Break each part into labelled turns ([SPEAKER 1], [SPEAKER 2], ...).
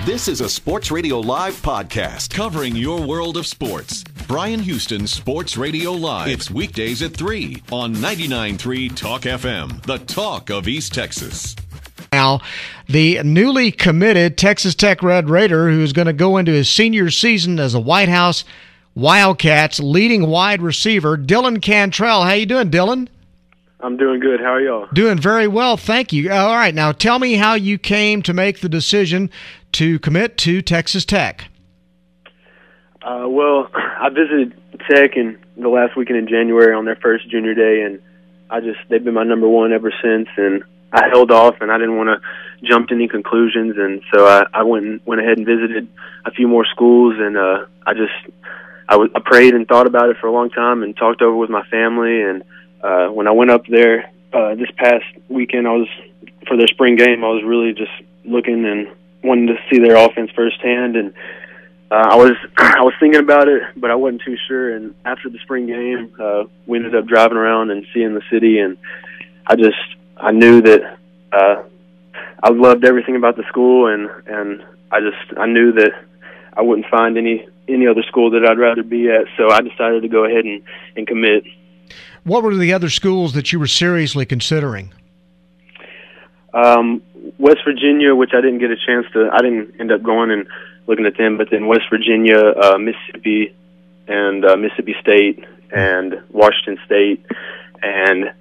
[SPEAKER 1] This is a Sports Radio Live podcast covering your world of sports. Bryan Houston's Sports Radio Live. It's weekdays at 3 on 99.3 Talk FM, the talk of East Texas.
[SPEAKER 2] Now, the newly committed Texas Tech Red Raider, who's going to go into his senior season as a Whitehouse Wildcats leading wide receiver, Dylan Cantrell. How you doing, Dylan?
[SPEAKER 3] I'm doing good. How are y'all?
[SPEAKER 2] Doing very well, thank you. All right, now tell me how you came to make the decision to commit to Texas Tech.
[SPEAKER 3] Well, I visited Tech in the last weekend in January on their first junior day, and they've been my number one ever since, and I held off, and I didn't want to jump to any conclusions, and so I went ahead and visited a few more schools, and I prayed and thought about it for a long time and talked over with my family, and when I went up there this past weekend, for their spring game, I was really just looking and wanting to see their offense firsthand, and I was thinking about it, but I wasn't too sure. And after the spring game, we ended up driving around and seeing the city, and I knew that I loved everything about the school, and I knew that I wouldn't find any other school that I'd rather be at, so I decided to go ahead and commit.
[SPEAKER 2] What were the other schools that you were seriously considering?
[SPEAKER 3] West Virginia, which I didn't get a chance to. I didn't end up going and looking at them, but then West Virginia, Mississippi, and Mississippi State, and Washington State, and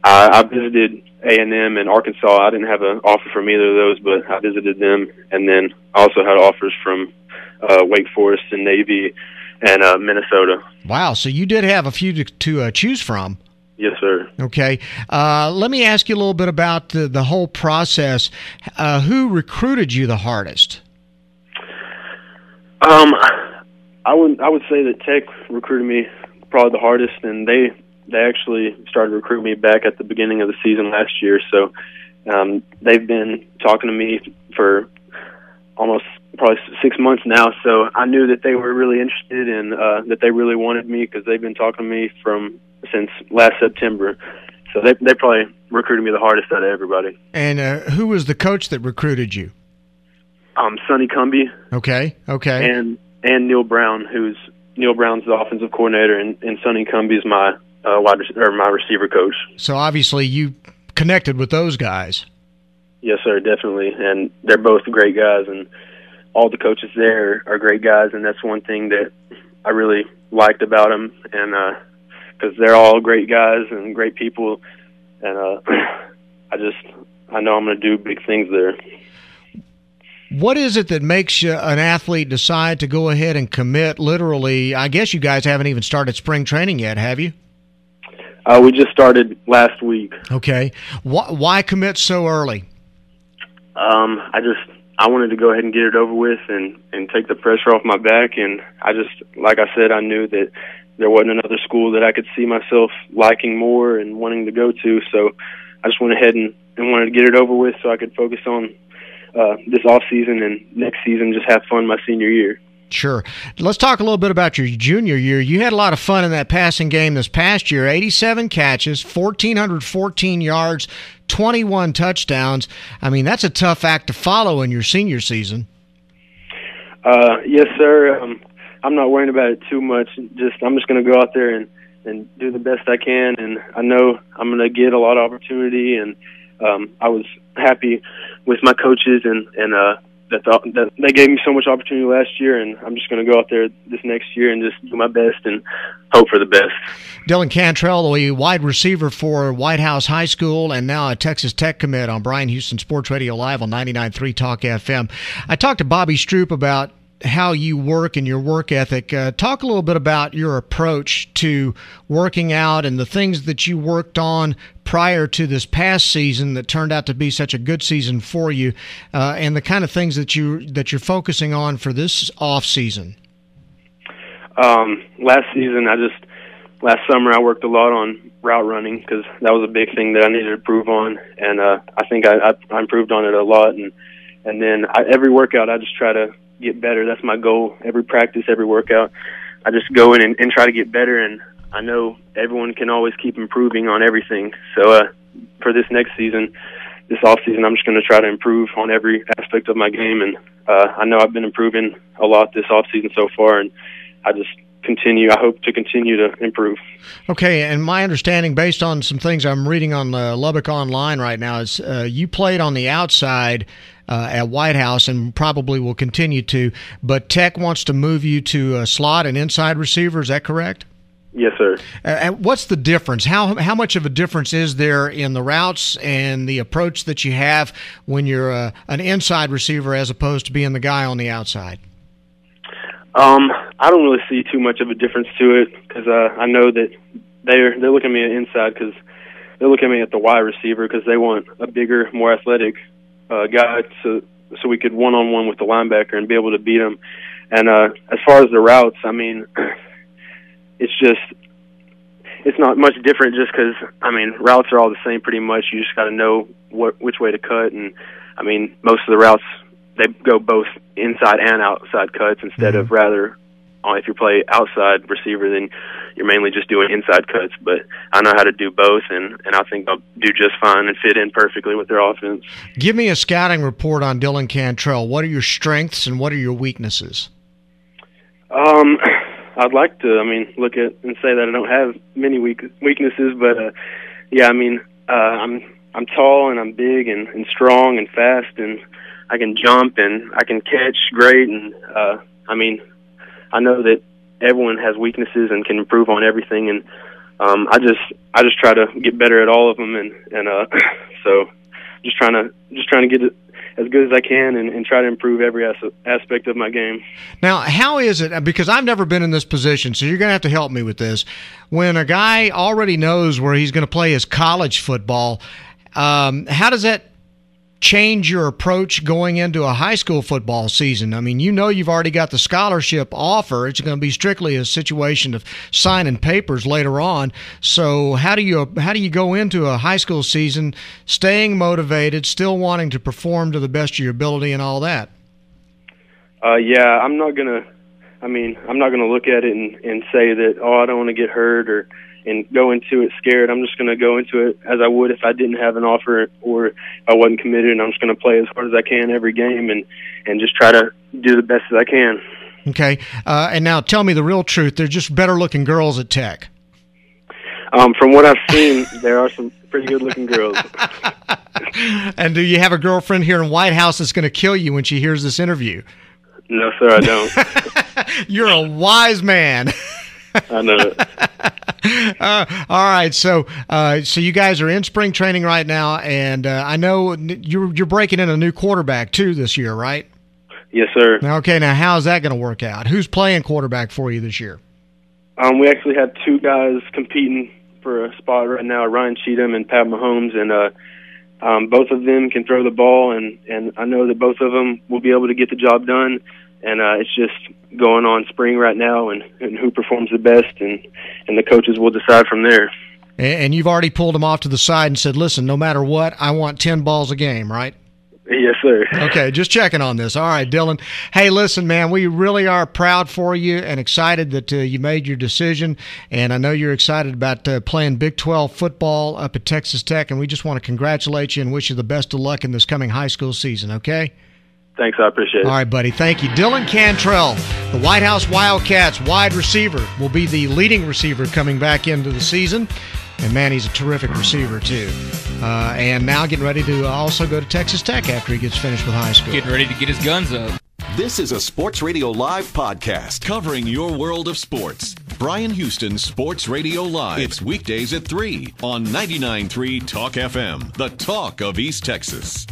[SPEAKER 3] I visited A&M and Arkansas. I didn't have an offer from either of those, but I visited them, and then I also had offers from Wake Forest and Navy and Minnesota.
[SPEAKER 2] Wow, so you did have a few to choose from.
[SPEAKER 3] Yes, sir. Okay.
[SPEAKER 2] Let me ask you a little bit about the whole process. Who recruited you the hardest?
[SPEAKER 3] I would say that Tech recruited me probably the hardest, and they actually started recruiting me back at the beginning of the season last year. So they've been talking to me for almost probably 6 months now. So I knew that they were really interested and that they really wanted me, because they've been talking to me since last September. So they probably recruited me the hardest out of everybody.
[SPEAKER 2] And who was the coach that recruited you?
[SPEAKER 3] Sonny Cumbie.
[SPEAKER 2] Okay.
[SPEAKER 3] And Neil Brown, Neil Brown's the offensive coordinator, and Sonny Cumbie's my my receiver coach.
[SPEAKER 2] So obviously you connected with those guys.
[SPEAKER 3] Yes, sir, definitely. And they're both great guys, and all the coaches there are great guys, and that's one thing that I really liked about them, and because they're all great guys and great people, and I know I'm going to do big things there.
[SPEAKER 2] What is it that makes an athlete decide to go ahead and commit literally? I guess you guys haven't even started spring training yet, have you?
[SPEAKER 3] We just started last week.
[SPEAKER 2] Okay. Why commit so early?
[SPEAKER 3] I wanted to go ahead and get it over with and take the pressure off my back, and like I said, I knew that there wasn't another school that I could see myself liking more and wanting to go to, so I just went ahead and wanted to get it over with so I could focus on this off season and next season just have fun my senior year.
[SPEAKER 2] Sure. Let's talk a little bit about your junior year. You had a lot of fun in that passing game this past year. 87 catches, 1,414 yards, 21 touchdowns. I mean, that's a tough act to follow in your senior season.
[SPEAKER 3] Yes, sir. I'm not worrying about it too much. I'm just going to go out there and do the best I can, and I know I'm going to get a lot of opportunity, and I was happy with my coaches and that they gave me so much opportunity last year, and I'm just going to go out there this next year and just do my best and hope for the best.
[SPEAKER 2] Dylan Cantrell, the wide receiver for Whitehouse High School and now a Texas Tech commit on Bryan Houston Sports Radio Live on 99.3 Talk FM. I talked to Bobby Stroop about how you work and your work ethic. Talk a little bit about your approach to working out and the things that you worked on prior to this past season that turned out to be such a good season for you, and the kind of things that you're focusing on for this off season.
[SPEAKER 3] Last summer I worked a lot on route running because that was a big thing that I needed to improve on, and I think I improved on it a lot. And then every workout I just try to get better. That's my goal. Every practice, every workout, I just go in and try to get better, and I know everyone can always keep improving on everything. So for this next season, this off season, I'm just going to try to improve on every aspect of my game, and I know I've been improving a lot this offseason so far, and I hope to continue to improve.
[SPEAKER 2] Okay, and my understanding, based on some things I'm reading on Lubbock Online right now, is you played on the outside at Whitehouse and probably will continue to, but Tech wants to move you to a slot and inside receiver. Is that correct?
[SPEAKER 3] Yes, sir.
[SPEAKER 2] And what's the difference? How much of a difference is there in the routes and the approach that you have when you're an inside receiver as opposed to being the guy on the outside?
[SPEAKER 3] I don't really see too much of a difference to it because I know that they're looking at me at inside because they're looking at me at the wide receiver because they want a bigger, more athletic guy so we could one-on-one with the linebacker and be able to beat him. And as far as the routes, I mean, it's not much different just because, I mean, routes are all the same pretty much. You just got to know which way to cut. And, I mean, most of the routes, they go both inside and outside cuts instead of rather, if you play outside receiver, then you're mainly just doing inside cuts. But I know how to do both, and I think I'll do just fine and fit in perfectly with their offense. Give
[SPEAKER 2] me a scouting report on Dylan Cantrell. What are your strengths and what are your weaknesses?
[SPEAKER 3] I'd like to, look at and say that I don't have many weaknesses, but yeah, I'm tall and I'm big and strong and fast and I can jump and I can catch great, and I know that everyone has weaknesses and can improve on everything, and I just try to get better at all of them, and so just trying to get it as good as I can and try to improve every aspect of my game. Now,
[SPEAKER 2] how is it, because I've never been in this position, so you're going to have to help me with this, when a guy already knows where he's going to play his college football, how does that change your approach going into a high school football season? I mean, you've already got the scholarship offer. It's going to be strictly a situation of signing papers later on. So how do you go into a high school season staying motivated, still wanting to perform to the best of your ability and all that?
[SPEAKER 3] Yeah, I'm not gonna look at it and say that, I don't want to get hurt and go into it scared. I'm just going to go into it as I would if I didn't have an offer or if I wasn't committed, and I'm just going to play as hard as I can every game and just try to do the best as I can.
[SPEAKER 2] Okay. And now tell me the real truth. They're just better-looking girls at Tech.
[SPEAKER 3] From what I've seen, there are some pretty good-looking girls.
[SPEAKER 2] And do you have a girlfriend here in Whitehouse that's going to kill you when she hears this interview?
[SPEAKER 3] No, sir, I don't.
[SPEAKER 2] You're a wise man.
[SPEAKER 3] I know it.
[SPEAKER 2] All right, so you guys are in spring training right now, and I know you're breaking in a new quarterback too this year, right?
[SPEAKER 3] Yes, sir.
[SPEAKER 2] Okay, now how's that going to work out? Who's playing quarterback for you this year?
[SPEAKER 3] We actually have two guys competing for a spot right now, Ryan Cheatham and Pat Mahomes, and both of them can throw the ball, and I know that both of them will be able to get the job done. And it's just going on spring right now and who performs the best, and the coaches will decide from there.
[SPEAKER 2] And you've already pulled them off to the side and said, listen, no matter what, I want 10 balls a game, right?
[SPEAKER 3] Yes, sir.
[SPEAKER 2] Okay, just checking on this. All right, Dylan. Hey, listen, man, we really are proud for you and excited that you made your decision. And I know you're excited about playing Big 12 football up at Texas Tech, and we just want to congratulate you and wish you the best of luck in this coming high school season, okay?
[SPEAKER 3] Thanks, I appreciate it.
[SPEAKER 2] All right, buddy. Thank you. Dylan Cantrell, the Whitehouse Wildcats wide receiver, will be the leading receiver coming back into the season. And, man, he's a terrific receiver, too. And now getting ready to also go to Texas Tech after he gets finished with high school.
[SPEAKER 4] Getting ready to get his guns up.
[SPEAKER 1] This is a Sports Radio Live podcast covering your world of sports. Bryan Houston's Sports Radio Live. It's weekdays at 3 on 99.3 Talk FM, the talk of East Texas.